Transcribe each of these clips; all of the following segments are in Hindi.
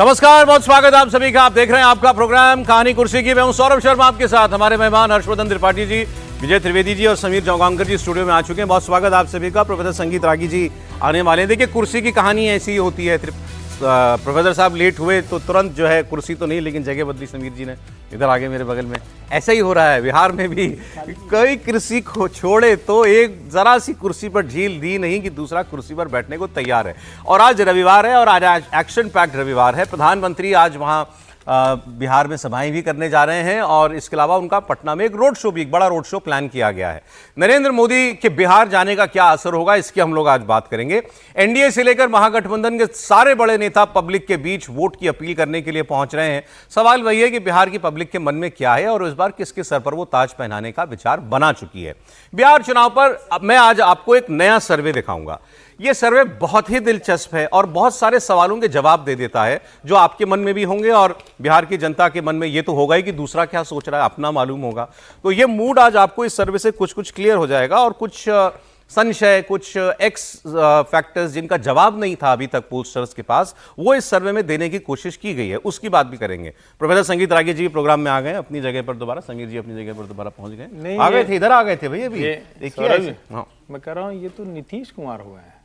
नमस्कार, बहुत स्वागत आप सभी का। आप देख रहे हैं आपका प्रोग्राम कहानी कुर्सी की। मैं हूं सौरभ शर्मा आपके साथ। हमारे मेहमान हर्षवर्धन त्रिपाठी जी, विजय त्रिवेदी जी और समीर चौगांकर जी स्टूडियो में आ चुके हैं। बहुत स्वागत आप सभी का। प्रोफेसर संगीत रागी जी आने वाले हैं। देखिए, कुर्सी की कहानी ऐसी होती है। प्रोफेसर साहब लेट हुए तो तुरंत जो है कुर्सी तो नहीं, लेकिन जगह बदली समीर जी ने। इधर आगे मेरे बगल में ऐसा ही हो रहा है बिहार में भी। कोई कुर्सी को छोड़े तो एक जरा सी कुर्सी पर ढील दी नहीं कि दूसरा कुर्सी पर बैठने को तैयार है। और आज रविवार है और आज एक्शन पैक्ड रविवार है। प्रधानमंत्री आज वहाँ बिहार में सभाएं भी करने जा रहे हैं और इसके अलावा उनका पटना में एक रोड शो भी, एक बड़ा रोड शो प्लान किया गया है। नरेंद्र मोदी के बिहार जाने का क्या असर होगा, इसकी हम लोग आज बात करेंगे। एनडीए से लेकर महागठबंधन के सारे बड़े नेता पब्लिक के बीच वोट की अपील करने के लिए पहुंच रहे हैं। सवाल वही है कि बिहार की पब्लिक के मन में क्या है और इस बार किसके सर पर वो ताज पहनाने का विचार बना चुकी है। बिहार चुनाव पर मैं आज आपको एक नया सर्वे दिखाऊंगा। ये सर्वे बहुत ही दिलचस्प है और बहुत सारे सवालों के जवाब दे देता है जो आपके मन में भी होंगे और बिहार की जनता के मन में ये तो होगा ही कि दूसरा क्या सोच रहा है, अपना मालूम होगा। तो ये मूड आज आपको इस सर्वे से कुछ कुछ क्लियर हो जाएगा और कुछ संशय, कुछ एक्स फैक्टर्स जिनका जवाब नहीं था अभी तक पोस्टर्स के पास, वो इस सर्वे में देने की कोशिश की गई है। उसकी बात भी करेंगे। प्रोफेसर संगीत रागी जी प्रोग्राम में आ गए अपनी जगह पर दोबारा। समीर जी अपनी जगह पर दोबारा पहुंच गए। आ गए थे, इधर आ गए थे भैया भी। देखिए, मैं कह रहा हूँ ये तो नीतीश कुमार हुआ है।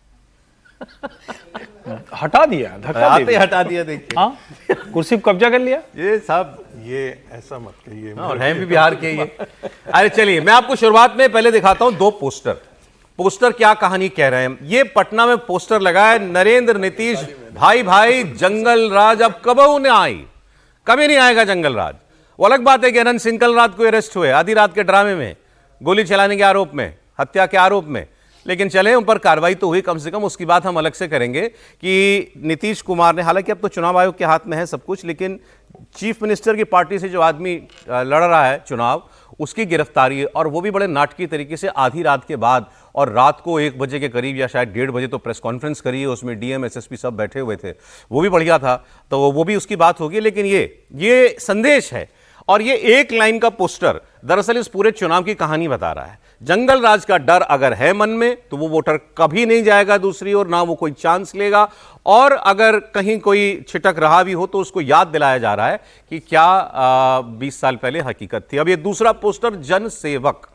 हटा दिया, धक्का हटा दिया। देखिए, हाँ, कुर्सी पर कब्जा कर लिया। ये सब ये ऐसा मत कहिए। और हैं भी बिहार के ये। अरे चलिए, मैं आपको शुरुआत में पहले दिखाता हूं दो पोस्टर क्या कहानी कह रहे हैं। ये पटना में पोस्टर लगा है, नरेंद्र नीतीश भाई भाई जंगल राज अब कबहू न आई। कभी नहीं आएगा जंगल राज। वो अलग बात है कि अनंत सिंह कल रात को अरेस्ट हुए आधी रात के ड्रामे में, गोली चलाने के आरोप में, हत्या के आरोप में, लेकिन चले उन पर कार्रवाई तो हुई कम से कम। उसकी बात हम अलग से करेंगे कि नीतीश कुमार ने, हालांकि अब तो चुनाव आयोग के हाथ में है सब कुछ, लेकिन चीफ मिनिस्टर की पार्टी से जो आदमी लड़ रहा है चुनाव, उसकी गिरफ्तारी, और वो भी बड़े नाटकीय तरीके से आधी रात के बाद, और रात को 1 बजे के करीब या शायद 1:30 बजे तो प्रेस कॉन्फ्रेंस करी है, उसमें डीएम एसएसपी सब बैठे हुए थे, वो भी बढ़िया था, तो वो भी उसकी बात होगी। लेकिन ये संदेश है और ये एक लाइन का पोस्टर दरअसल इस पूरे चुनाव की कहानी बता रहा है। जंगल राज का डर अगर है मन में तो वो वोटर कभी नहीं जाएगा दूसरी ओर, ना वो कोई चांस लेगा, और अगर कहीं कोई छिटक रहा भी हो तो उसको याद दिलाया जा रहा है कि क्या 20 साल पहले हकीकत थी। अब ये दूसरा पोस्टर, जन सेवक।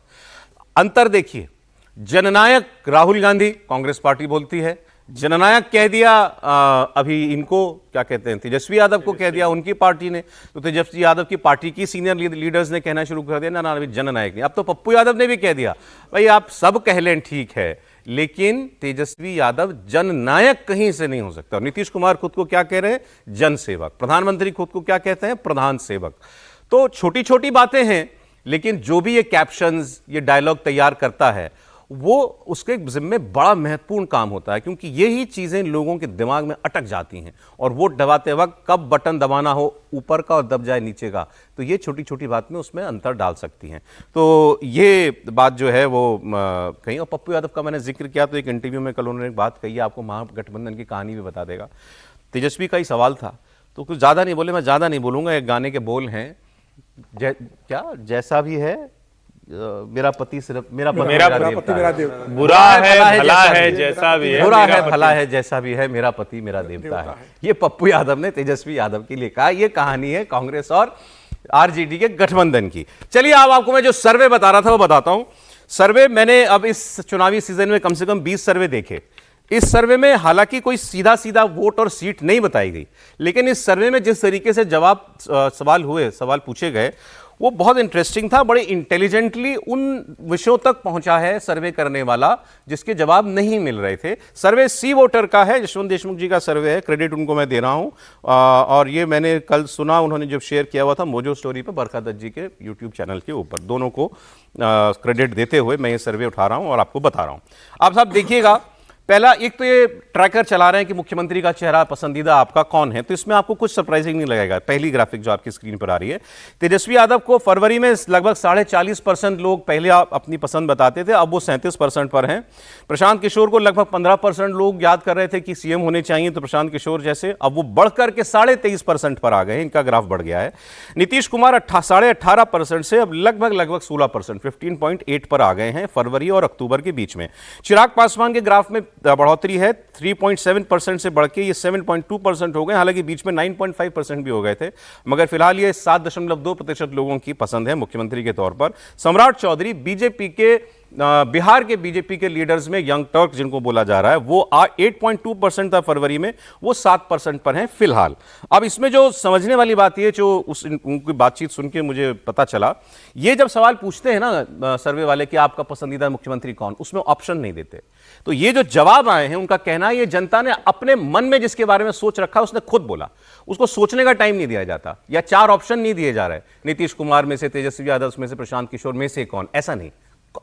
अंतर देखिए, जननायक राहुल गांधी कांग्रेस पार्टी बोलती है, जननायक कह दिया अभी इनको क्या कहते हैं, तेजस्वी यादव को कह दिया उनकी पार्टी ने, तो तेजस्वी यादव की पार्टी की सीनियर लीडर्स ने कहना शुरू कर दिया ना अभी जननायक नहीं। अब तो पप्पू यादव ने भी कह दिया भाई आप सब कह लें ठीक है, लेकिन तेजस्वी यादव जननायक कहीं से नहीं हो सकता। और नीतीश कुमार खुद को क्या कह रहे हैं, जनसेवक। प्रधानमंत्री खुद को क्या कहते हैं, प्रधान सेवक। तो छोटी छोटी बातें हैं, लेकिन जो भी ये कैप्शंस, ये डायलॉग तैयार करता है, वो उसके जिम्मे बड़ा महत्वपूर्ण काम होता है, क्योंकि यही चीजें लोगों के दिमाग में अटक जाती हैं और वोट दबाते वक्त कब बटन दबाना हो, ऊपर का और दब जाए नीचे का, तो ये छोटी छोटी बात में उसमें अंतर डाल सकती हैं। तो ये बात जो है वो कहीं, और पप्पू यादव का मैंने जिक्र किया तो एक इंटरव्यू में कल उन्होंने एक बात कही, आपको महागठबंधन की कहानी भी बता देगा। तेजस्वी का ही सवाल था तो कुछ ज्यादा नहीं बोले, मैं ज्यादा नहीं बोलूंगा। एक गाने के बोल हैं, क्या जैसा भी है मेरा पति सिर्फ मेरा पति मेरा देवता, बुरा है भला है जैसा भी है, बुरा है भला है जैसा भी है, मेरा पति मेरा देवता है। ये पप्पू यादव ने तेजस्वी यादव के लिए कहा। ये कहानी है कांग्रेस और आरजेडी के गठबंधन की। चलिए अब आपको मैं जो सर्वे बता रहा था वो बताता हूं। सर्वे मैंने अब इस चुनावी सीजन में कम से कम 20 सर्वे देखे। इस सर्वे में हालांकि कोई सीधा सीधा वोट और सीट नहीं बताई गई, लेकिन इस सर्वे में जिस तरीके से सवाल पूछे गए वो बहुत इंटरेस्टिंग था। बड़े इंटेलिजेंटली उन विषयों तक पहुंचा है सर्वे करने वाला जिसके जवाब नहीं मिल रहे थे। सर्वे सी वोटर का है, यशवंत देशमुख जी का सर्वे है, क्रेडिट उनको मैं दे रहा हूं। और ये मैंने कल सुना, उन्होंने जब शेयर किया हुआ था मोजो स्टोरी पे बरखा दत्त जी के यूट्यूब चैनल के ऊपर। दोनों को क्रेडिट देते हुए मैं ये सर्वे उठा रहा हूं और आपको बता रहा हूं। आप सब देखिएगा, पहला एक तो ये ट्रैकर चला रहे हैं कि मुख्यमंत्री का चेहरा पसंदीदा आपका कौन है, तो इसमें आपको कुछ सरप्राइजिंग नहीं लगेगा। पहली ग्राफिक जो आपकी स्क्रीन पर आ रही है, तेजस्वी यादव को फरवरी में लगभग 40.5% लोग पहले अपनी पसंद बताते थे, अब वो 37% पर हैं। प्रशांत किशोर को लगभग 15% लोग याद कर रहे थे कि सीएम होने चाहिए, तो प्रशांत किशोर जैसे, अब वो बढ़कर के 23.5% पर आ गए, इनका ग्राफ बढ़ गया है। नीतीश कुमार 18.5% से अब लगभग 16%, 15.8 पर आ गए हैं फरवरी और अक्टूबर के बीच में। चिराग पासवान के ग्राफ में बढ़ोतरी है 3.7% से बढ़ के ये 7.2% हो गए। हालांकि बीच में 9.5% भी हो गए थे, मगर फिलहाल ये 7.2% लोगों की पसंद है मुख्यमंत्री के तौर पर। सम्राट चौधरी बीजेपी के बिहार के बीजेपी के लीडर्स में यंग टर्क जिनको बोला जा रहा है वो 8.2% था फरवरी में, वो 7% पर हैं फिलहाल। अब इसमें जो समझने वाली बात ये जो उनकी बातचीत सुन के मुझे पता चला, ये जब सवाल पूछते हैं ना सर्वे वाले कि आपका पसंदीदा मुख्यमंत्री कौन, उसमें ऑप्शन नहीं देते। तो ये जो जवाब आए हैं उनका कहना है ये जनता ने अपने मन में जिसके बारे में सोच रखा उसने खुद बोला, उसको सोचने का टाइम नहीं दिया जाता, या 4 ऑप्शन नहीं दिए जा रहे, नीतीश कुमार में से, तेजस्वी यादव में से, प्रशांत किशोर में से कौन, ऐसा नहीं।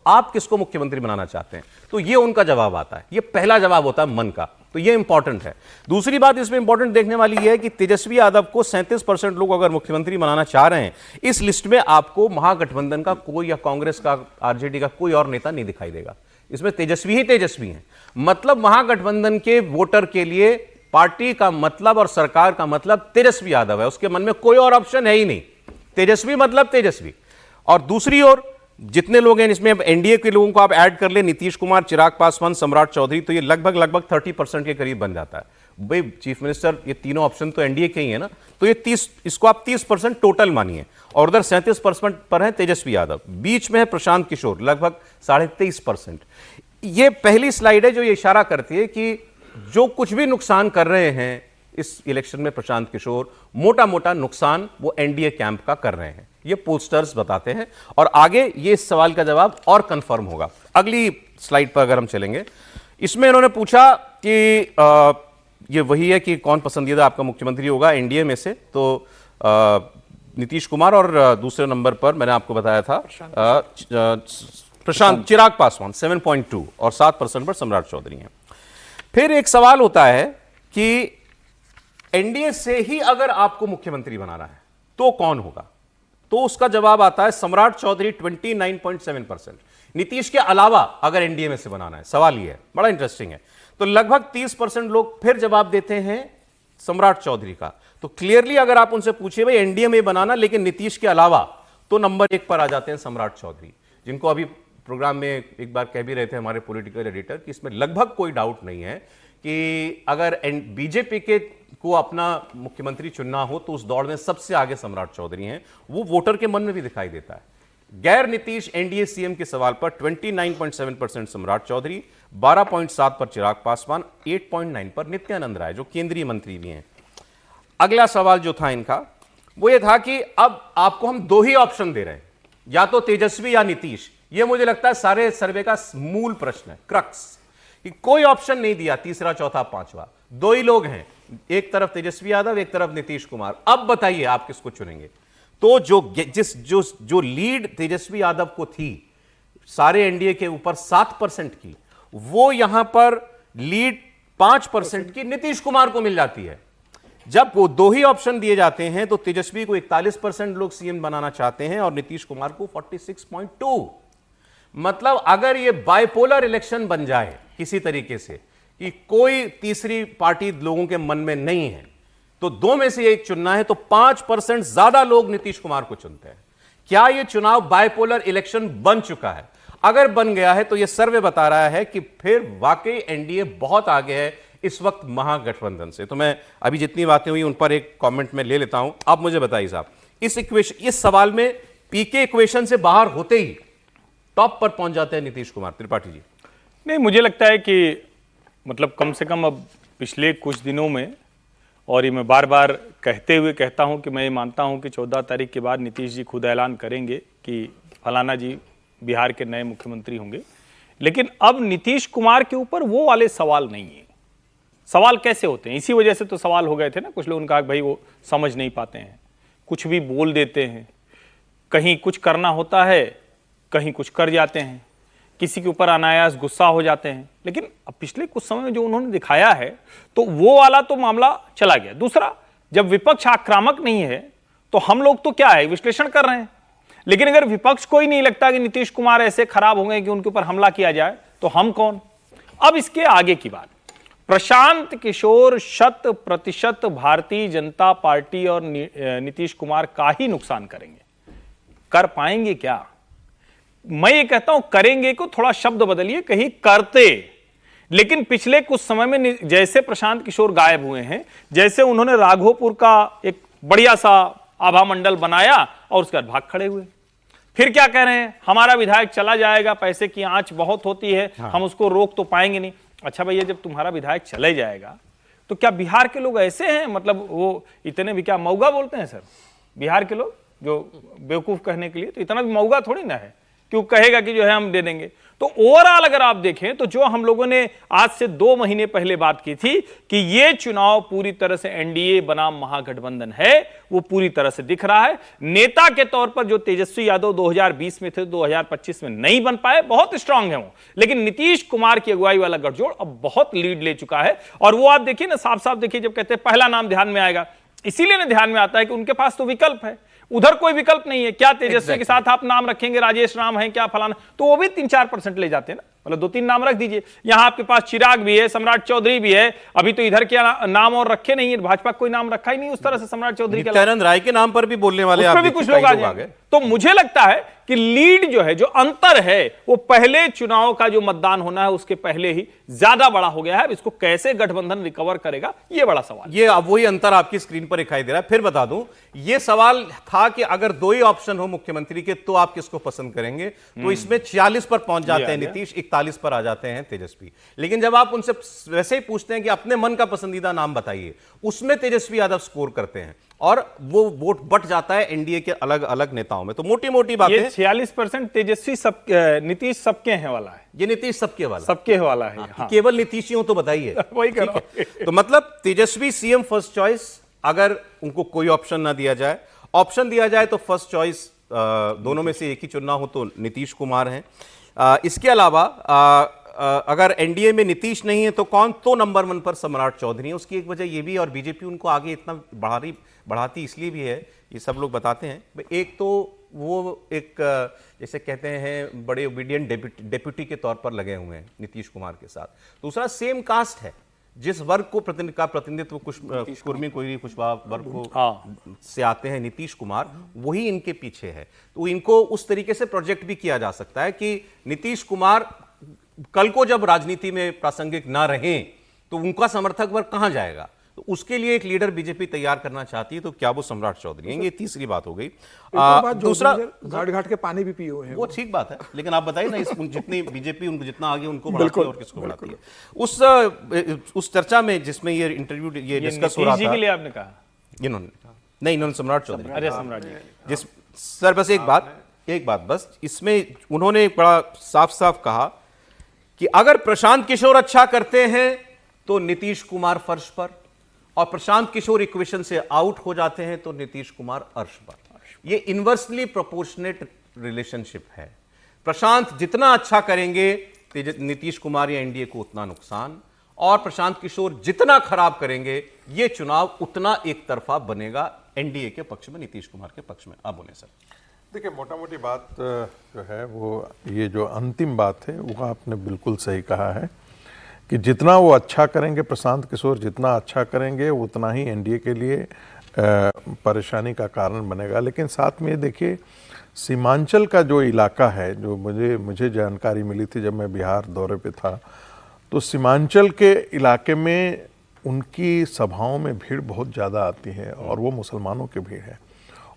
आप किसको मुख्यमंत्री बनाना चाहते हैं, तो ये उनका जवाब आता है। ये पहला जवाब होता है मन का, तो ये इंपॉर्टेंट है। दूसरी बात इसमें इंपॉर्टेंट देखने वाली यह है कि तेजस्वी यादव को 37% लोग अगर मुख्यमंत्री बनाना चाह रहे हैं, इस लिस्ट में आपको महागठबंधन का कोई या कांग्रेस का, आरजेडी का कोई और नेता नहीं दिखाई देगा। इसमें तेजस्वी ही तेजस्वी हैं। मतलब महागठबंधन के वोटर के लिए पार्टी का मतलब और सरकार का मतलब तेजस्वी यादव है, उसके मन में कोई और ऑप्शन है ही नहीं। तेजस्वी मतलब तेजस्वी। और दूसरी ओर जितने लोग हैं इसमें, अब एनडीए के लोगों को आप ऐड कर ले, नीतीश कुमार, चिराग पासवान, सम्राट चौधरी, तो ये लगभग 30% के करीब बन जाता है। भाई चीफ मिनिस्टर, ये तीनों ऑप्शन तो एनडीए के ही है ना, तो ये 30, इसको आप 30% टोटल मानिए। और उधर 37% पर है तेजस्वी यादव, बीच में है प्रशांत किशोर लगभग 23.5%। ये पहली स्लाइड है जो ये इशारा करती है कि जो कुछ भी नुकसान कर रहे हैं इस इलेक्शन में प्रशांत किशोर, मोटा मोटा नुकसान वो एनडीए कैंप का कर रहे हैं, ये पोस्टर्स बताते हैं। और आगे ये इस सवाल का जवाब और कंफर्म होगा। अगली स्लाइड पर अगर हम चलेंगे, इसमें इन्होंने पूछा कि ये वही है कि कौन पसंदीदा आपका मुख्यमंत्री होगा एनडीए में से, तो नीतीश कुमार, और दूसरे नंबर पर मैंने आपको बताया था प्रशांत, चिराग पासवान 7.2, और 7% पर सम्राट चौधरी हैं। फिर एक सवाल होता है कि एनडीए से ही अगर आपको मुख्यमंत्री बनाना है तो कौन होगा, तो उसका जवाब आता है सम्राट चौधरी 29.7%। नीतीश के अलावा अगर एनडीए में से बनाना है, सवाल यह है, बड़ा इंटरेस्टिंग है। तो लगभग 30% लोग फिर जवाब देते हैं सम्राट चौधरी का। तो क्लियरली अगर आप उनसे पूछिए भाई एनडीए में बनाना लेकिन नीतीश के अलावा, तो नंबर 1 पर आ जाते हैं सम्राट चौधरी, जिनको अभी प्रोग्राम में एक बार कह भी रहे थे हमारे पॉलिटिकल एडिटर कि इसमें लगभग कोई डाउट नहीं है कि अगर बीजेपी के को अपना मुख्यमंत्री चुनना हो तो उस दौड़ में सबसे आगे सम्राट चौधरी हैं। वो वोटर के मन में भी दिखाई देता है। गैर नीतीश एनडीए सीएम के सवाल पर 29.7% सम्राट चौधरी, 12.7 पर चिराग पासवान, 8.9 पर नित्यानंद राय जो केंद्रीय मंत्री भी हैं। अगला सवाल जो था इनका वो ये था कि अब आपको हम 2 ही ऑप्शन दे रहे हैं, या तो तेजस्वी या नीतीश। ये मुझे लगता है सारे सर्वे का मूल प्रश्न है, क्रक्स, कि कोई ऑप्शन नहीं दिया तीसरा, चौथा, पांचवा, 2 ही लोग हैं, एक तरफ तेजस्वी यादव, एक तरफ नीतीश कुमार। अब बताइए आप किसको चुनेंगे। तो जो लीड तेजस्वी यादव को थी सारे एनडीए के ऊपर 7% की, वो यहां पर लीड 5% की नीतीश कुमार को मिल जाती है। जब वो 2 ही ऑप्शन दिए जाते हैं तो तेजस्वी को 41% लोग सीएम बनाना चाहते हैं और नीतीश कुमार को 46.2। मतलब अगर ये बाइपोलर इलेक्शन बन जाए किसी तरीके से कि कोई तीसरी पार्टी लोगों के मन में नहीं है, तो 2 में से एक चुनना है, तो 5% ज्यादा लोग नीतीश कुमार को चुनते हैं। क्या यह चुनाव बाइपोलर इलेक्शन बन चुका है? अगर बन गया है तो यह सर्वे बता रहा है कि फिर वाकई एनडीए बहुत आगे है इस वक्त महागठबंधन से। तो मैं अभी जितनी बातें हुई उन पर एक कमेंट में ले लेता हूं। आप मुझे बताइए साहब, इस सवाल में पीके इक्वेशन से बाहर होते ही टॉप पर पहुंच जाते हैं नीतीश कुमार। त्रिपाठी जी। नहीं, मुझे लगता है कि मतलब कम से कम अब पिछले कुछ दिनों में, और ये मैं बार बार कहते हुए कहता हूं कि मैं ये मानता हूं कि 14 तारीख के बाद नीतीश जी खुद ऐलान करेंगे कि फलाना जी बिहार के नए मुख्यमंत्री होंगे। लेकिन अब नीतीश कुमार के ऊपर वो वाले सवाल नहीं है। सवाल कैसे होते हैं, इसी वजह से तो सवाल हो गए थे ना। कुछ लोगों ने कहा भाई वो समझ नहीं पाते हैं, कुछ भी बोल देते हैं, कहीं कुछ करना होता है, कहीं कुछ कर जाते हैं, किसी के ऊपर अनायास गुस्सा हो जाते हैं। लेकिन अब पिछले कुछ समय में जो उन्होंने दिखाया है तो वो वाला तो मामला चला गया। दूसरा, जब विपक्ष आक्रामक नहीं है तो हम लोग तो क्या है, विश्लेषण कर रहे हैं। लेकिन अगर विपक्ष को ही नहीं लगता कि नीतीश कुमार ऐसे खराब होंगे कि उनके ऊपर हमला किया जाए, तो हम कौन। अब इसके आगे की बात, प्रशांत किशोर 100% भारतीय जनता पार्टी और नीतीश कुमार का ही नुकसान करेंगे। कर पाएंगे क्या? मैं ये कहता हूं करेंगे को थोड़ा शब्द बदलिए, कहीं करते। लेकिन पिछले कुछ समय में जैसे प्रशांत किशोर गायब हुए हैं, जैसे उन्होंने राघोपुर का एक बढ़िया सा आभा मंडल बनाया और उसके बाद भाग खड़े हुए। फिर क्या कह रहे हैं, हमारा विधायक चला जाएगा, पैसे की आंच बहुत होती है, हम उसको रोक तो पाएंगे नहीं। अच्छा भैया, जब तुम्हारा विधायक चले जाएगा तो क्या बिहार के लोग ऐसे हैं, मतलब वो इतने भी क्या मौगा बोलते हैं सर बिहार के लोग, जो बेवकूफ कहने के लिए, तो इतना भी मौगा थोड़ी ना है क्यों कहेगा कि जो है हम दे देंगे। तो ओवरऑल अगर आप देखें तो जो हम लोगों ने आज से 2 महीने पहले बात की थी कि ये चुनाव पूरी तरह से एनडीए बनाम महागठबंधन है, वो पूरी तरह से दिख रहा है। नेता के तौर पर जो तेजस्वी यादव 2020 में थे, 2025 में नहीं बन पाए, बहुत स्ट्रांग है वो, लेकिन नीतीश कुमार की अगुवाई वाला गठजोड़ अब बहुत लीड ले चुका है। और वो आप देखिए ना, साफ साफ देखिए, जब कहते हैं पहला नाम ध्यान में आएगा, इसीलिए ना ध्यान में आता है कि उनके पास तो विकल्प है, उधर कोई विकल्प नहीं है। क्या तेजस्वी के साथ आप नाम रखेंगे, राजेश राम है क्या, फलाना, तो वो भी 3-4% ले जाते हैं ना, मतलब 2-3 नाम रख दीजिए। यहां आपके पास चिराग भी है, सम्राट चौधरी भी है, अभी तो इधर के नाम और रखे नहीं है, भाजपा कोई नाम रखा ही नहीं उस तरह से सम्राट चौधरी के, नित्यानंद राय के नाम पर भी बोलने वाले उस पर भी कुछ लोग आ गए। तो मुझे लगता है कि लीड जो है, जो अंतर है, वो पहले चुनाव का जो मतदान होना है उसके पहले ही ज्यादा बड़ा हो गया है। इसको कैसे गठबंधन रिकवर करेगा, ये बड़ा सवाल। ये अब वही अंतर आपकी स्क्रीन पर दिखाई दे रहा है। फिर बता दूं, ये सवाल था कि अगर 2 ही ऑप्शन हो मुख्यमंत्री के तो आप किसको पसंद करेंगे, तो इसमें 46 पर पहुंच जाते हैं नीतीश, 41 पर आ जाते हैं तेजस्वी। लेकिन जब आप उनसे वैसे ही पूछते हैं कि अपने मन का पसंदीदा नाम बताइए, उसमें तेजस्वी यादव स्कोर करते हैं और वो वोट बट जाता है एनडीए के अलग अलग नेताओं में। तो मोटी मोटी बातें, ये 46% तेजस्वी सब, नीतीश सबके हैं वाला है, ये नीतीश सबके वाला, सबके वाला है। हाँ। केवल नीतीश ही हो तो बताइए। वही कर रहा हूं। तो मतलब तेजस्वी सीएम फर्स्ट चॉइस, अगर उनको कोई ऑप्शन ना दिया जाए, ऑप्शन दिया जाए तो फर्स्ट चॉइस दोनों में से एक ही चुनना हो तो नीतीश कुमार हैं। इसके अलावा अगर एनडीए में नीतीश नहीं है तो कौन, तो नंबर 1 पर सम्राट चौधरी है। उसकी एक वजह ये भी, और बीजेपी उनको आगे इतना बढ़ाती इसलिए भी है, ये सब लोग बताते हैं। एक तो वो एक जैसे कहते हैं बड़े ओबीडियंट डेप्यूटी के तौर पर लगे हुए हैं नीतीश कुमार के साथ। दूसरा सेम कास्ट है, जिस वर्ग को प्रतिनिधित्व कुर्मी कोयरी कुशवाहा वर्ग को से आते हैं नीतीश कुमार, वही इनके पीछे है। तो इनको उस तरीके से प्रोजेक्ट भी किया जा सकता है कि नीतीश कुमार कल को जब राजनीति में प्रासंगिक ना रहें तो उनका समर्थक वर्ग कहां जाएगा। तो उसके लिए एक लीडर बीजेपी तैयार करना चाहती है, तो क्या वो सम्राट चौधरी हैं? ये तीसरी बात हो गई। दूसरा, घाट घाट के पानी भी पिए हुए हैं, वो ठीक बात है, लेकिन आप बताइए ना, जितनी बीजेपी उनको जितना आगे उनको बढ़ाती है और किसको बढ़ाती है। उस चर्चा में जिसमें ये इंटरव्यू ये डिस्कस हो रहा था, के लिए आपने कहा, इन्होंने सम्राट चौधरी, अरे सम्राट जी, जिस सर बस एक बात बस, इसमें उन्होंने बड़ा साफ साफ कहा कि अगर प्रशांत किशोर अच्छा करते हैं तो नीतीश कुमार फर्श पर, और प्रशांत किशोर इक्वेशन से आउट हो जाते हैं तो नीतीश कुमार अर्श पर। ये इनवर्सली प्रोपोर्शनेट रिलेशनशिप है। प्रशांत जितना अच्छा करेंगे नीतीश कुमार या एनडीए को उतना नुकसान, और प्रशांत किशोर जितना खराब करेंगे ये चुनाव उतना एक तरफा बनेगा एनडीए के पक्ष में, नीतीश कुमार के पक्ष में। अब बोले सर। देखिए, मोटा मोटी बात जो है वो, ये जो अंतिम बात है वो आपने बिल्कुल सही कहा है कि जितना वो अच्छा करेंगे, प्रशांत किशोर जितना अच्छा करेंगे, उतना ही एनडीए के लिए परेशानी का कारण बनेगा। लेकिन साथ में देखिए, सीमांचल का जो इलाका है, जो मुझे जानकारी मिली थी जब मैं बिहार दौरे पे था, तो सीमांचल के इलाके में उनकी सभाओं में भीड़ बहुत ज़्यादा आती है और वो मुसलमानों की भीड़ है।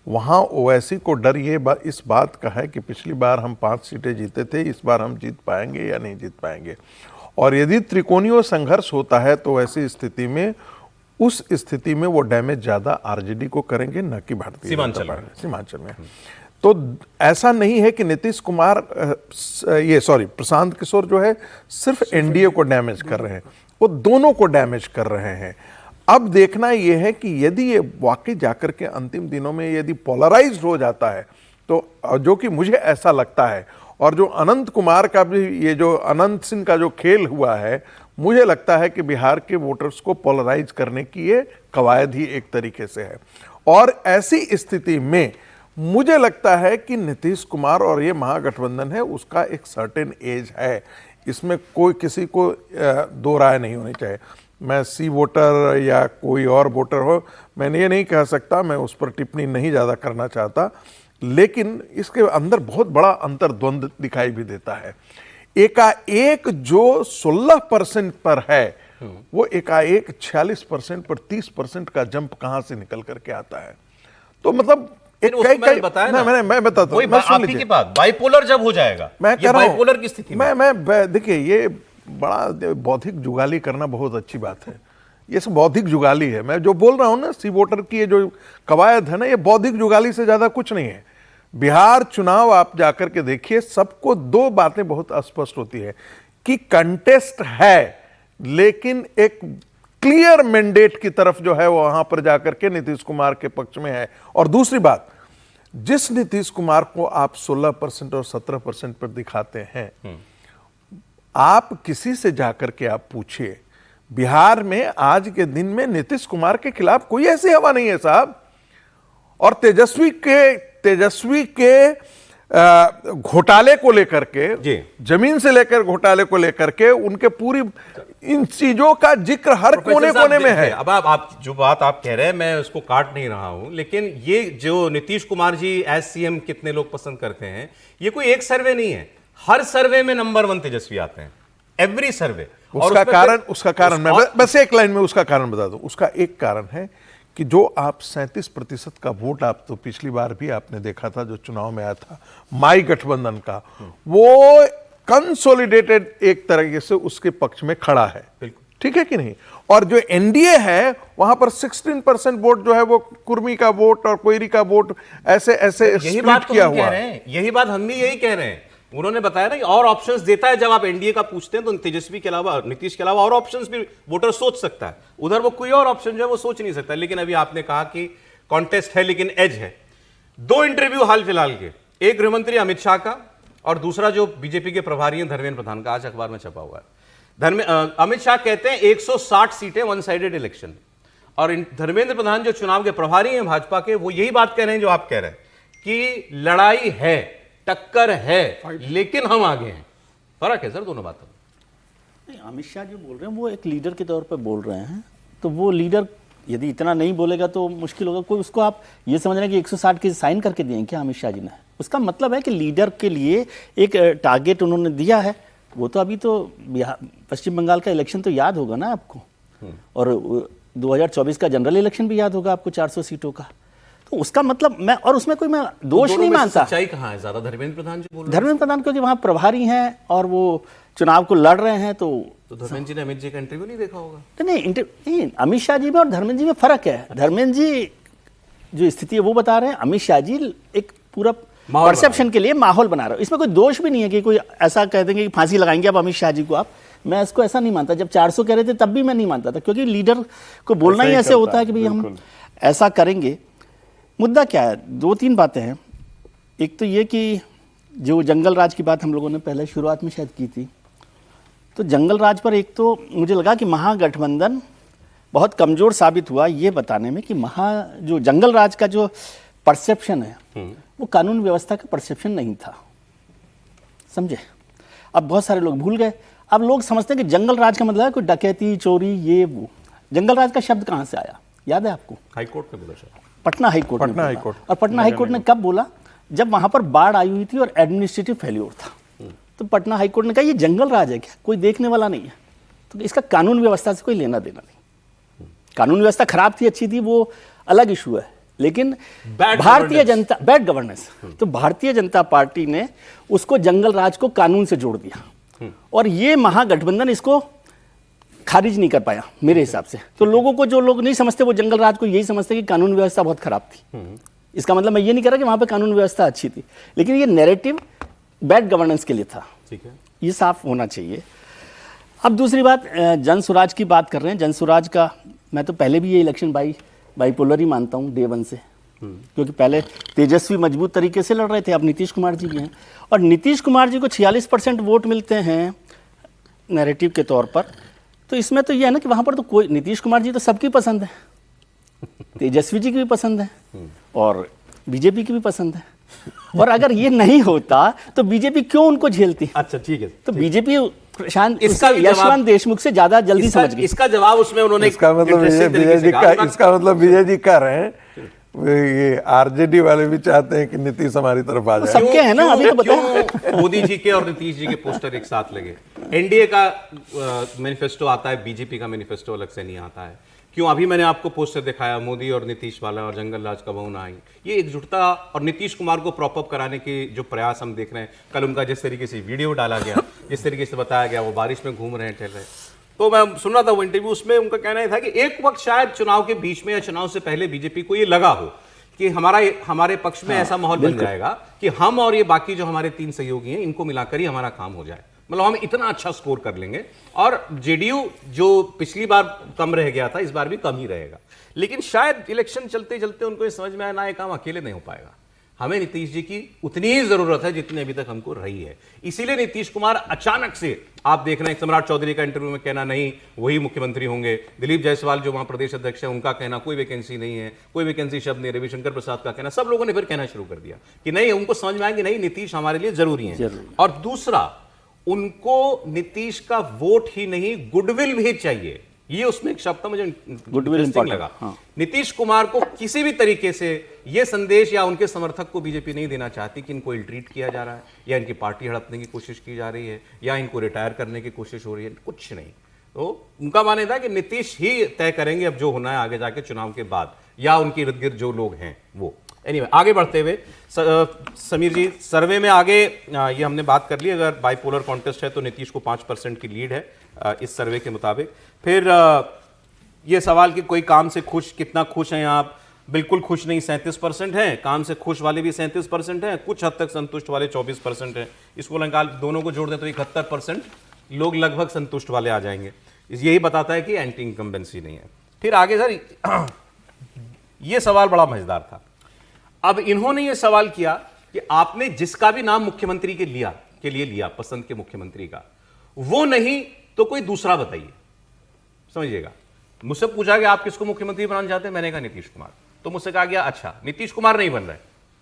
वहाँ ओवैसी को डर इस बात का है कि पिछली बार हम 5 सीटें जीते थे, इस बार हम जीत पाएंगे या नहीं जीत पाएंगे। और यदि त्रिकोणीय संघर्ष होता है तो ऐसी स्थिति में, उस स्थिति में वो डैमेज ज़्यादा आरजेडी को करेंगे, न कि भारतीय सीमांचल में। तो ऐसा नहीं है कि नीतीश कुमार प्रशांत किशोर जो है सिर्फ एनडीए को डैमेज कर रहे हैं, वो दोनों को डैमेज कर रहे हैं। अब देखना यह है कि यदि ये वाकई जाकर के अंतिम दिनों में यदि पोलराइज्ड हो जाता है, तो जो कि मुझे ऐसा लगता है, और जो अनंत कुमार का भी, ये जो अनंत सिंह का जो खेल हुआ है, मुझे लगता है कि बिहार के वोटर्स को पोलराइज करने की ये कवायद ही एक तरीके से है। और ऐसी स्थिति में मुझे लगता है कि नीतीश कुमार और ये महागठबंधन है उसका एक सर्टेन एज है, इसमें कोई किसी को दो राय नहीं होनी चाहिए। मैं सी वोटर या कोई और वोटर हो, मैंने ये नहीं कह सकता, मैं उस पर टिप्पणी नहीं ज़्यादा करना चाहता, लेकिन इसके अंदर बहुत बड़ा अंतर्द्वंद दिखाई भी देता है। एकाएक जो 16% पर है वो एकाएक 46% पर 30% का जंप कहां से निकल करके आता है। तो मतलब फिर उसको मैंने बताया ना, मैं बताता वही हूं, आप ही की बात, बाइपोलर जब हो जाएगा, मैं ये बाइपोलर की स्थिति में मैं देखिए, ये बड़ा बौद्धिक जुगाली करना बहुत अच्छी बात है, ये सब बौद्धिक जुगाली है। मैं जो बोल रहा हूं ना, सी वोटर की ये जो कवायद है ना, ये बौद्धिक जुगाली से ज्यादा कुछ नहीं है। बिहार चुनाव आप जाकर के देखिए, सबको दो बातें बहुत स्पष्ट होती है कि कंटेस्ट है, लेकिन एक क्लियर मैंडेट की तरफ जो है वो वहां पर जाकर के नीतीश कुमार के पक्ष में है। और दूसरी बात, जिस नीतीश कुमार को आप 16% और 17% पर दिखाते हैं, आप किसी से जाकर के आप पूछिए, बिहार में आज के दिन में नीतीश कुमार के खिलाफ कोई ऐसी हवा नहीं है साहब। और तेजस्वी के घोटाले को लेकर के, जमीन से लेकर घोटाले को लेकर के, उनके पूरी इन चीजों का जिक्र हर कोने कोने में है। अब आप जो बात आप कह रहे हैं, मैं उसको काट नहीं रहा हूं, लेकिन ये जो नीतीश कुमार जी एज सीएम कितने लोग पसंद करते हैं, ये कोई एक सर्वे नहीं है, हर सर्वे में नंबर 1 तेजस्वी आते हैं, एवरी सर्वे। उसका कारण मैं बस एक लाइन में उसका कारण बता दूं। उसका एक कारण है कि जो आप 37% का वोट, आप तो पिछली बार भी आपने देखा था जो चुनाव में आया था माई गठबंधन का, वो कंसोलिडेटेड एक तरीके से उसके पक्ष में खड़ा है, ठीक है कि नहीं। और जो एनडीए है वहां पर 16% वोट जो है वो कुर्मी का वोट और कोयरी का वोट ऐसे यही बात किया हुआ है, यही बात हम भी यही कह रहे हैं। उन्होंने बताया ना कि और ऑप्शंस देता है, जब आप एनडीए का पूछते हैं तो तेजस्वी के अलावा, नीतीश के अलावा और ऑप्शंस भी वोटर सोच सकता है, उधर वो कोई और ऑप्शन जो है वो सोच नहीं सकता। लेकिन अभी आपने कहा कि कॉन्टेस्ट है लेकिन एज है। 2 इंटरव्यू हाल फिलहाल के, एक गृहमंत्री अमित शाह का और दूसरा जो बीजेपी के प्रभारी हैं धर्मेंद्र प्रधान का, आज अखबार में छपा हुआ है। अमित शाह कहते हैं 160 सीटें, वन साइडेड इलेक्शन। और धर्मेंद्र प्रधान जो चुनाव के प्रभारी हैं भाजपा के, वो यही बात कह रहे हैं जो आप कह रहे हैं कि लड़ाई है, टक्कर है, लेकिन हम आगे हैं। फर्क है सर दोनों बातों में। अमित शाह जो बोल रहे हैं वो एक लीडर के तौर पर बोल रहे हैं, तो वो लीडर यदि इतना नहीं बोलेगा तो मुश्किल होगा। कोई उसको आप ये समझ रहे हैं कि 160 के साइन करके दिए क्या अमित शाह जी ने? उसका मतलब है कि लीडर के लिए एक टारगेट उन्होंने दिया है। वो तो अभी तो पश्चिम बंगाल का इलेक्शन तो याद होगा ना आपको, और 2024 का जनरल इलेक्शन भी याद होगा आपको, 400 सीटों का। तो उसका मतलब मैं, और उसमें कोई मैं दोष नहीं मानता। सच्चाई कहां है ज्यादा? धर्मेंद्र प्रधान जी बोल रहे हैं। धर्मेंद्र प्रधान क्योंकि वहां प्रभारी हैं और वो चुनाव को लड़ रहे हैं, तो धर्मेंद्र जी ने अमित जी का इंटरव्यू नहीं देखा होगा। नहीं, अमित शाह जी में और धर्मेंद्र जी में फर्क है। धर्मेंद्र जी जो स्थिति है वो बता रहे हैं, अमित शाह जी एक पूरा परसेप्शन के लिए माहौल बना रहे हो। इसमें कोई दोष भी नहीं है कि कोई ऐसा कह देंगे कि फांसी लगाएंगे अब अमित शाह जी को आप। मैं इसको ऐसा नहीं मानता। जब 400 कह रहे थे तब भी मैं नहीं मानता था, क्योंकि लीडर को बोलना ही ऐसे होता है कि भाई हम ऐसा करेंगे। मुद्दा क्या है? 2-3 बातें हैं। एक तो ये कि जो जंगल राज की बात हम लोगों ने पहले शुरुआत में शायद की थी, तो जंगल राज पर एक तो मुझे लगा कि महागठबंधन बहुत कमज़ोर साबित हुआ ये बताने में कि जो जंगल राज का जो परसेप्शन है वो कानून व्यवस्था का परसेप्शन नहीं था, समझे? अब बहुत सारे लोग भूल गए। अब लोग समझते हैं कि जंगल राज का मतलब है कोई डकैती, चोरी, ये वो। जंगल राज का शब्द कहाँ से आया याद है आपको? हाईकोर्ट ने बोला शायद, पटना हाईकोर्ट ने बोला। और पटना हाईकोर्ट ने कब बोला? जब वहां पर बाढ़ आई हुई थी और एडमिनिस्ट्रेटिव फेल्योर था। तो पटना हाईकोर्ट ने कहा ये जंगल राज है क्या, कोई देखने वाला नहीं है, तो इसका कानून व्यवस्था से कोई लेना देना नहीं। कानून व्यवस्था खराब थी अच्छी थी वो अलग इशू है, लेकिन भारतीय जनता बैड गवर्नेंस, तो भारतीय जनता पार्टी ने उसको जंगल राज को कानून से जोड़ दिया और ये महागठबंधन इसको खारिज नहीं कर पाया मेरे हिसाब से। तो लोगों को, जो लोग नहीं समझते वो जंगल राज को यही समझते कि कानून व्यवस्था बहुत खराब थी। इसका मतलब मैं ये नहीं कह रहा कि वहां पे कानून व्यवस्था अच्छी थी, लेकिन ये नैरेटिव बैड गवर्नेंस के लिए था। ठीक है, ये साफ होना चाहिए। अब दूसरी बात, जन स्वराज की बात कर रहे हैं। जन स्वराज का मैं तो पहले भी ये इलेक्शन बाइपोलर ही मानता हूँ डे 1 से, क्योंकि पहले तेजस्वी मजबूत तरीके से लड़ रहे थे, अब नीतीश कुमार जी भी हैं और नीतीश कुमार जी को 46% वोट मिलते हैं नैरेटिव के तौर पर। तो इसमें तो ये है ना कि वहां पर तो कोई, नीतीश कुमार जी तो सबकी पसंद है, तेजस्वी जी की भी पसंद है और बीजेपी की भी पसंद है। और अगर ये नहीं होता तो बीजेपी क्यों उनको झेलती? अच्छा ठीक है, तो बीजेपी यशवंत देशमुख से ज्यादा जल्दी समझ गई। इसका जवाब उसमें उन्होंने, इसका मतलब विजय जी कह रहे हैं ये आरजेडी वाले भी चाहते हैं कि नीतीश हमारी तरफ आ जाए। सबके हैं ना, अभी तो बताया। क्यों मोदी जी के और नीतीश जी के पोस्टर एक साथ लगे? एनडीए का मैनिफेस्टो आता है, बीजेपी का मैनिफेस्टो अलग से नहीं आता है। क्यों अभी मैंने आपको पोस्टर दिखाया मोदी और नीतीश वाला और जंगल राज का बहुना आई, ये एकजुटता और नीतीश कुमार को प्रॉप अप कराने के जो प्रयास हम देख रहे हैं। कल उनका जिस तरीके से वीडियो डाला गया, जिस तरीके से बताया गया, वो बारिश में घूम रहे हैं, टहल रहे हैं, तो मैं सुन रहा था वो इंटरव्यू, उसमें उनका कहना यह था कि एक वक्त शायद चुनाव के बीच में या चुनाव से पहले बीजेपी को ये लगा हो कि हमारे पक्ष में ऐसा माहौल बन जाएगा कि हम और ये बाकी जो हमारे 3 सहयोगी हैं इनको मिलाकर ही हमारा काम हो जाए, मतलब हम इतना अच्छा स्कोर कर लेंगे और जेडीयू जो पिछली बार कम रह गया था इस बार भी कम ही रहेगा। लेकिन शायद इलेक्शन चलते चलते उनको ये समझ में आया ना, ये काम अकेले नहीं हो पाएगा, हमें नीतीश जी की उतनी ही जरूरत है जितनी अभी तक हमको रही है। इसीलिए नीतीश कुमार अचानक से, आप देख रहे हैं सम्राट चौधरी का इंटरव्यू में कहना नहीं वही मुख्यमंत्री होंगे, दिलीप जायसवाल जो वहां प्रदेश अध्यक्ष है उनका कहना कोई वैकेंसी नहीं है, कोई वैकेंसी शब्द नहीं, रविशंकर प्रसाद का कहना, सब लोगों ने फिर कहना शुरू कर दिया कि नहीं, उनको समझ में आया कि नहीं नीतीश हमारे लिए जरूरी है। और दूसरा, उनको नीतीश का वोट ही नहीं गुडविल भी चाहिए, ये उसमें एक शब्द था मुझे इंटरेस्टिंग लगा। हाँ। नीतीश कुमार को किसी भी तरीके से ये संदेश या उनके समर्थक को बीजेपी नहीं देना चाहती कि इनको इल्ट्रीट किया जा रहा है या इनकी पार्टी हड़पने की कोशिश की जा रही है या इनको रिटायर करने की कोशिश हो रही है, कुछ नहीं। तो उनका मानना था कि नीतीश ही तय करेंगे अब जो होना है आगे जाके चुनाव के बाद, या उनके इर्द गिर्द जो लोग हैं वो। एनीवे, आगे बढ़ते हुए समीर जी, सर्वे में आगे ये हमने बात कर ली, अगर बाइपोलर कॉन्टेस्ट है तो नीतीश को 5% की लीड है इस सर्वे के मुताबिक। फिर ये सवाल कि कोई काम से खुश, कितना खुश हैं आप? बिल्कुल खुश नहीं 37% हैं, काम से खुश वाले भी 37% हैं, कुछ हद तक संतुष्ट वाले 24% हैं। इसको निकाल दोनों को जोड़ दें तो 71% लोग लगभग संतुष्ट वाले आ जाएंगे। यही बताता है कि एंटी इनकम्बेंसी नहीं है। फिर आगे सर ये सवाल बड़ा मजेदार था। अब इन्होंने ये सवाल किया कि आपने जिसका भी नाम मुख्यमंत्री के लिए लिया पसंद के मुख्यमंत्री का, वो नहीं तो कोई दूसरा बताइए। समझिएगा, मुझसे पूछा गया आप किसको मुख्यमंत्री बनाना चाहते हैं, मैंने कहा नीतीश कुमार। तो मुझसे कहा गया अच्छा नीतीश कुमार नहीं बन रहे,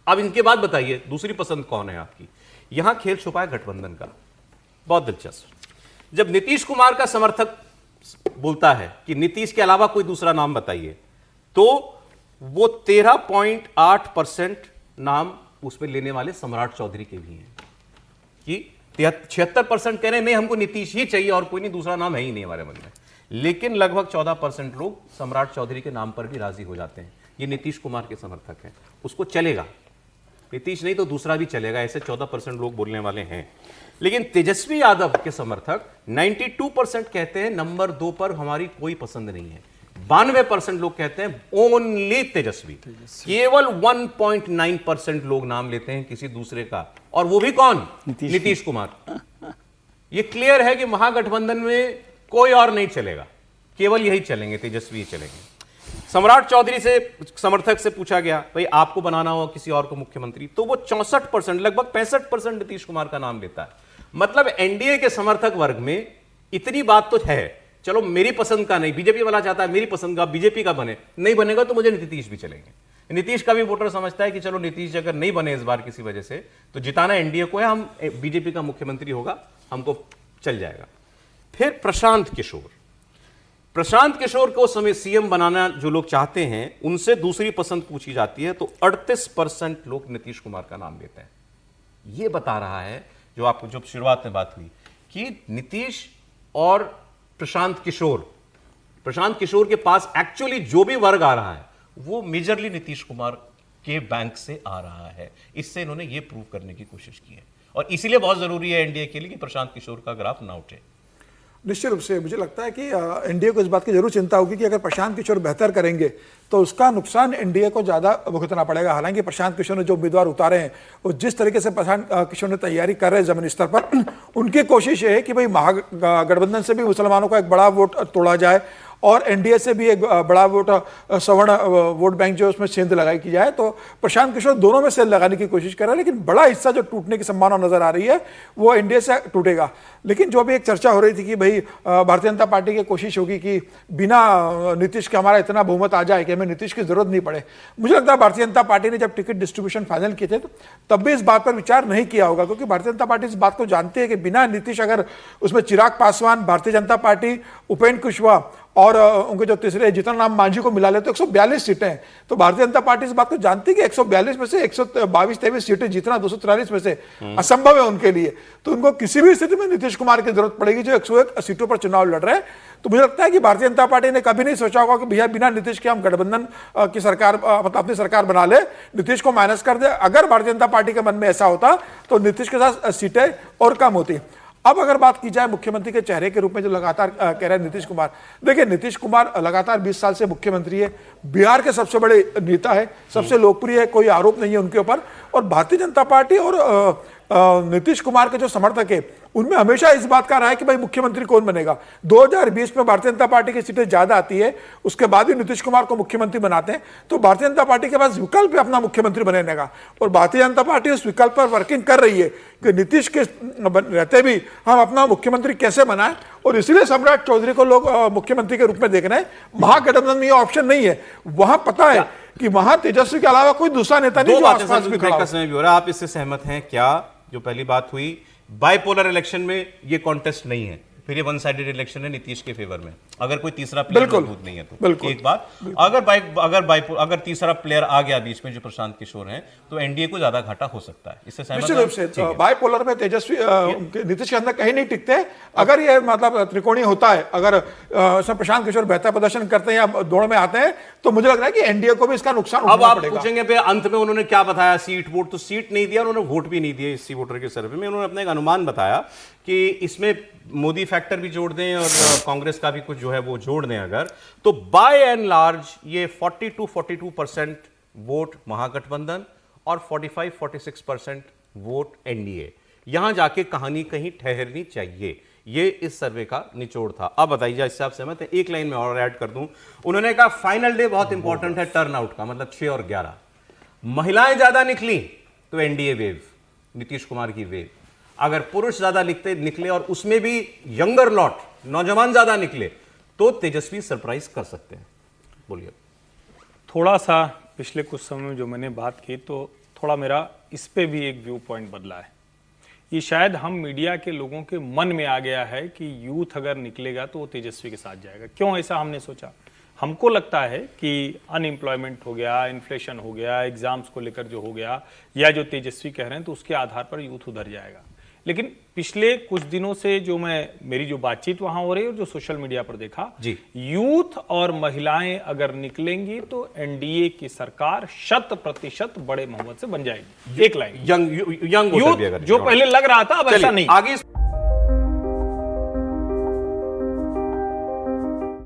अब इनके बाद बताइए दूसरी पसंद कौन है आपकी। यहां खेल छुपा है गठबंधन का, बहुत दिलचस्प। जब नीतीश कुमार का समर्थक बोलता है कि नीतीश के अलावा कोई दूसरा नाम बताइए, तो वो 13.8% नाम उसमें लेने वाले सम्राट चौधरी के भी हैं कि 76% कह रहे हैं नहीं हमको नीतीश ही चाहिए और कोई नहीं, दूसरा नाम है ही नहीं हमारे मन में। लेकिन लगभग 14% लोग सम्राट चौधरी के नाम पर भी राजी हो जाते हैं। ये नीतीश कुमार के समर्थक हैं, उसको चलेगा, नीतीश नहीं तो दूसरा भी चलेगा, ऐसे 14% लोग बोलने वाले हैं। लेकिन तेजस्वी यादव के समर्थक 92% कहते हैं नंबर 2 पर हमारी कोई पसंद नहीं है। 92% लोग कहते हैं ओनली तेजस्वी। केवल 1.9% लोग नाम लेते हैं किसी दूसरे का, और वो भी कौन? नीतीश कुमार। ये क्लियर है कि महागठबंधन में कोई और नहीं चलेगा, केवल यही चलेंगे, तेजस्वी चलेंगे। सम्राट चौधरी से समर्थक से पूछा गया भाई आपको बनाना हो किसी और को मुख्यमंत्री, तो वो 64%, लगभग 65% नीतीश कुमार का नाम लेता है। मतलब एनडीए के समर्थक वर्ग में इतनी बात तो है, चलो मेरी पसंद का नहीं, बीजेपी वाला चाहता है मेरी पसंद का बीजेपी का बने, नहीं बनेगा तो मुझे नीतीश भी चलेंगे। नीतीश का भी वोटर समझता है कि चलो नीतीश अगर नहीं बने इस बार किसी वजह से तो जिताना एनडीए को है, हम बीजेपी का मुख्यमंत्री होगा, हमको चल जाएगा। फिर प्रशांत किशोर को समय सीएम बनाना जो लोग चाहते हैं उनसे दूसरी पसंद पूछी जाती है तो 38% लोग नीतीश कुमार का नाम लेते हैं। यह बता रहा है जो आपको जो शुरुआत में बात हुई कि नीतीश और प्रशांत किशोर के पास एक्चुअली जो भी वर्ग आ रहा है वो मेजरली नीतीश कुमार के बैंक से आ रहा है। इससे इन्होंने ये प्रूव करने की कोशिश की है और इसीलिए बहुत जरूरी है एनडीए के लिए कि प्रशांत किशोर का ग्राफ ना उठे। निश्चित रूप से मुझे लगता है कि एनडीए को इस बात की जरूर चिंता होगी कि अगर प्रशांत किशोर बेहतर करेंगे तो उसका नुकसान एनडीए को ज़्यादा भुगतना पड़ेगा। हालांकि प्रशांत किशोर ने जो उम्मीदवार उतारे हैं वो जिस तरीके से प्रशांत किशोर ने तैयारी कर रहे हैं जमीनी स्तर पर, उनकी कोशिश ये है कि भाई महागठबंधन से भी मुसलमानों का एक बड़ा वोट तोड़ा जाए और एनडीए से भी एक बड़ा वोट सवर्ण वोट बैंक जो उसमें सेंध लगाई की जाए। तो प्रशांत किशोर दोनों में सेंध लगाने की कोशिश कर रहे हैं, लेकिन बड़ा हिस्सा जो टूटने की संभावना नजर आ रही है वो एनडीए से टूटेगा। लेकिन जो भी एक चर्चा हो रही थी कि भाई भारतीय जनता पार्टी की कोशिश होगी कि बिना नीतीश के हमारा इतना बहुमत आ जाए कि हमें नीतीश की जरूरत नहीं पड़े। मुझे लगता है भारतीय जनता पार्टी ने जब टिकट डिस्ट्रीब्यूशन फाइनल किए थे तो तब भी इस बात पर विचार नहीं किया होगा, क्योंकि भारतीय जनता पार्टी इस बात को जानती है कि बिना नीतीश, अगर उसमें चिराग पासवान, भारतीय जनता पार्टी, उपेंद्र कुशवाहा और उनके जो तीसरे जीतन राम मांझी को मिला ले तो 142 सीटें हैं। तो भारतीय जनता पार्टी इस बात को जानती है कि 142 में से 122-23 सीटें जीतना 243 में से असंभव है उनके लिए। तो उनको किसी भी स्थिति में नीतीश कुमार की जरूरत पड़ेगी जो 101 सीटों पर चुनाव लड़ रहे हैं। तो मुझे लगता है कि भारतीय जनता पार्टी ने कभी नहीं सोचा होगा कि भैया बिना नीतीश के हम गठबंधन की सरकार मतलब अपनी सरकार बना ले, नीतीश को माइनस कर दे। अगर भारतीय जनता पार्टी के मन में ऐसा होता तो नीतीश के साथ सीटें और कम होती। अब अगर बात की जाए मुख्यमंत्री के चेहरे के रूप में जो लगातार कह रहे हैं नीतीश कुमार, देखिए नीतीश कुमार लगातार 20 साल से मुख्यमंत्री है, बिहार के सबसे बड़े नेता है, सबसे लोकप्रिय है, कोई आरोप नहीं है उनके ऊपर। और भारतीय जनता पार्टी और नीतीश कुमार के जो समर्थक है उनमें हमेशा इस बात का रहा है कि भाई मुख्यमंत्री कौन बनेगा। 2020 में भारतीय जनता पार्टी की सीटें ज्यादा आती है, उसके बाद भी नीतीश कुमार को मुख्यमंत्री बनाते हैं। तो भारतीय जनता पार्टी के पास विकल्प है अपना मुख्यमंत्री बनाने का, और भारतीय जनता पार्टी उस विकल्प पर वर्किंग कर रही है कि नीतीश के रहते भी हम अपना मुख्यमंत्री कैसे बनाएं। और इसलिए सम्राट चौधरी को लोग मुख्यमंत्री के रूप में देख रहे हैं। महागठबंधन में यह ऑप्शन नहीं है, वहां पता है कि वहां तेजस्वी के अलावा कोई दूसरा नेता नहीं जो आसपास भी खड़ा हो। समय भी हो रहा है, आप इससे सहमत हैं क्या? जो पहली बात हुई, बाइपोलर इलेक्शन में ये कॉन्टेस्ट नहीं है, फिर ये वन साइडेड इलेक्शन है नीतीश के फेवर में, अगर कोई तीसरा प्लेयर मौजूद नहीं है तो। एक बात, अगर तीसरा प्लेयर आ गया बीच में जो प्रशांत किशोर हैं, तो एनडीए को ज्यादा घाटा हो सकता है। इससे सहमत निश्चित रूप से बाइपोलर में तेजस्वी नीतीश के अंदर कहीं नहीं टिकते। अगर ये मतलब त्रिकोणीय होता है, अगर इसमें प्रशांत किशोर बेहतर प्रदर्शन करते हैं या दौड़ में आते हैं, तो मुझे लग रहा है कि एनडीए को भी इसका नुकसान अब उठाना आप पड़ेगा। पूछेंगे पे अंत में उन्होंने क्या बताया, सीट वोट, तो सीट नहीं दिया, उन्होंने वोट भी नहीं दिए इसी वोटर के सर्वे में। उन्होंने अपना एक अनुमान बताया कि इसमें मोदी फैक्टर भी जोड़ दें और कांग्रेस का भी कुछ जो है वो जोड़ दें अगर, तो बाय एंड लार्ज ये 42% वोट महागठबंधन और 45-46% वोट एनडीए। यहां जाके कहानी कहीं ठहरनी चाहिए, ये इस सर्वे का निचोड़ था। अब बताइए इससे आप सहमत हैं? एक लाइन में और ऐड कर दूं, उन्होंने कहा फाइनल डे बहुत इंपॉर्टेंट है टर्नआउट का, मतलब 6 और 11। महिलाएं ज्यादा निकली तो एनडीए वेव, नीतीश कुमार की वेव। अगर पुरुष ज्यादा निकले और उसमें भी यंगर लॉट, नौजवान ज्यादा निकले, तो तेजस्वी सरप्राइज कर सकते हैं। बोलिए। थोड़ा सा पिछले कुछ समय में जो मैंने बात की, तो थोड़ा मेरा इस पे भी एक व्यू पॉइंट बदला है। ये शायद हम मीडिया के लोगों के मन में आ गया है कि यूथ अगर निकलेगा तो वो तेजस्वी के साथ जाएगा। क्यों ऐसा हमने सोचा? हमको लगता है कि अनएम्प्लॉयमेंट हो गया, इन्फ्लेशन हो गया, एग्जाम्स को लेकर जो हो गया, या जो तेजस्वी कह रहे हैं, तो उसके आधार पर यूथ उधर जाएगा। लेकिन पिछले कुछ दिनों से जो मेरी जो बातचीत वहां हो रही है और जो सोशल मीडिया पर देखा जी, यूथ और महिलाएं अगर निकलेंगी तो एनडीए की सरकार 100% बड़े बहुमत से बन जाएगी। एक लाइन, यंग यूथ जो पहले लग रहा था अब ऐसा नहीं। आगे